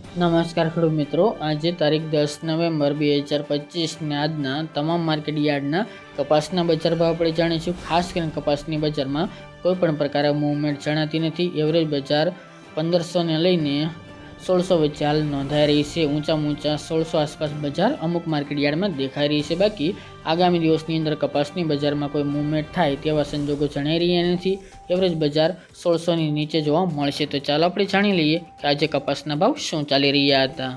નમસ્કાર ખેડૂત મિત્રો, આજે તારીખ 10 નવેમ્બર 2025 ને આજના તમામ માર્કેટ યાર્ડના કપાસના બજાર ભાવ આપણે જાણીશું। ખાસ કરીને કપાસની બજારમાં કોઈ પણ પ્રકારે મૂવમેન્ટ જણાતી નથી। એવરેજ બજાર 1500 ને લઈને 1600 વચ્ચે હાલ નોંધાઈ રહી છે। ઊંચામાં ઊંચા 1600 આસપાસ બજાર અમુક માર્કેટ યાર્ડમાં દેખાઈ રહી છે। બાકી આગામી દિવસની અંદર કપાસની બજારમાં કોઈ મૂવમેન્ટ થાય તેવા સંજોગો જણાઈ રહ્યા નથી। એવરેજ બજાર 1600 ની નીચે જોવા મળશે। તો ચાલો આપણે જાણી લઈએ કે આજે કપાસના ભાવ શું ચાલી રહ્યા હતા।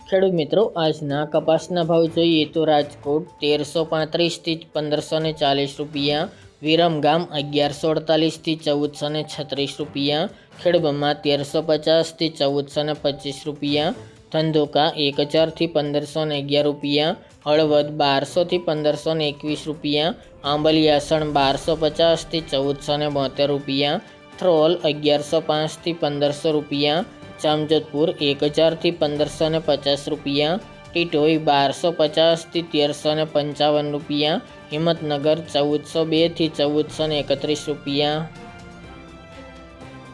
ખેડૂત મિત્રો, આજના કપાસના ભાવ જોઈએ તો રાજકોટ 1335 થી 1540 રૂપિયા, વિરમગામ 1148 થી 1436 રૂપિયા, ખેડબ્રહ્મા 1350 થી 1425 રૂપિયા, ધંધોકા 1000 થી 1511 રૂપિયા, હળવદ 1200 થી 1521 રૂપિયા, આંબલિયાસણ 1250 થી 1472 રૂપિયા, થ્રોલ 1105 થી 1500 રૂપિયા, જામજોધપુર 1000 થી 1550 રૂપિયા, ટીટોઈ 1250 થી 1355 રૂપિયા, હિંમતનગર 1402 થી 1431 રૂપિયા,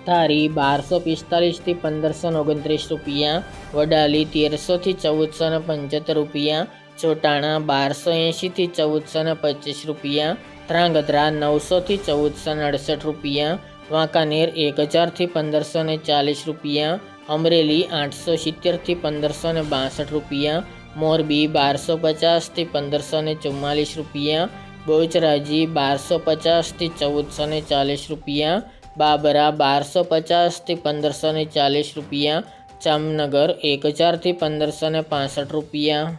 ધારી 1245 થી 1529 રૂપિયા, વડાલી 1300 થી 1475 રૂપિયા, ચોટાણા 1280 થી 1425 રૂપિયા, ધ્રાંગધ્રા 900 થી 1468 રૂપિયા, વાંકાનેર 1000 થી 1540 રૂપિયા, અમરેલી 870 થી 1562 રૂપિયા, મોરબી 1250 થી 1544 રૂપિયા, બહુચરાજી 1250 થી 1440 રૂપિયા, બાબરા 1250 થી 1540 રૂપિયા, જામનગર 1000 થી 1565 રૂપિયા,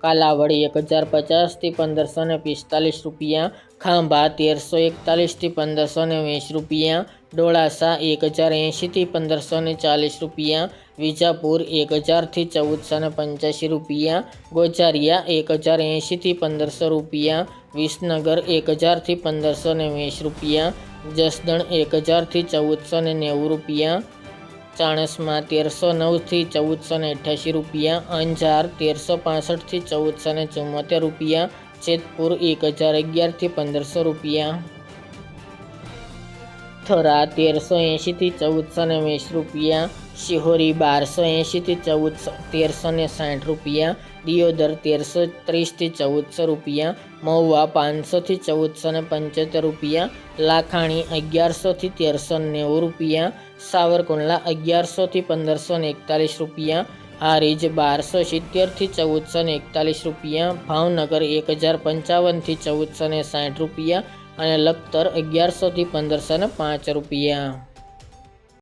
કાલાવડ 1050 થી 1545 રૂપિયા, ખાંભા 1341 થી 1520 રૂપિયા, ડોળાસા 1080 થી 1540 રૂપિયા, વિજાપુર 1000 થી 1485 રૂપિયા, ગોઝારિયા 1080 થી 1500 રૂપિયા, વિસનગર 1000 થી 1520 રૂપિયા, જસદણ 1000 થી 1490 રૂપિયા, ચાણસ્મા 1309 થી 1488 રૂપિયા, અંજાર 1365 થી 1474 રૂપિયા, જેતપુર 1011 થી 1500 રૂપિયા, થરા 1380 થી 1420 રૂપિયા, શિહોરી 1280 થી 1360 રૂપિયા, દિયોદર 1330 થી 1400 રૂપિયા, મહુવા 500 થી 1475 રૂપિયા, લાખાણી 1100 થી 1390 રૂપિયા, સાવરકુંડલા 1100 થી 1541 રૂપિયા, હારીજ 1270 થી 1441 રૂપિયા, ભાવનગર 1055 થી 1460 રૂપિયા અને લખતર 1100 થી 1505 રૂપિયા।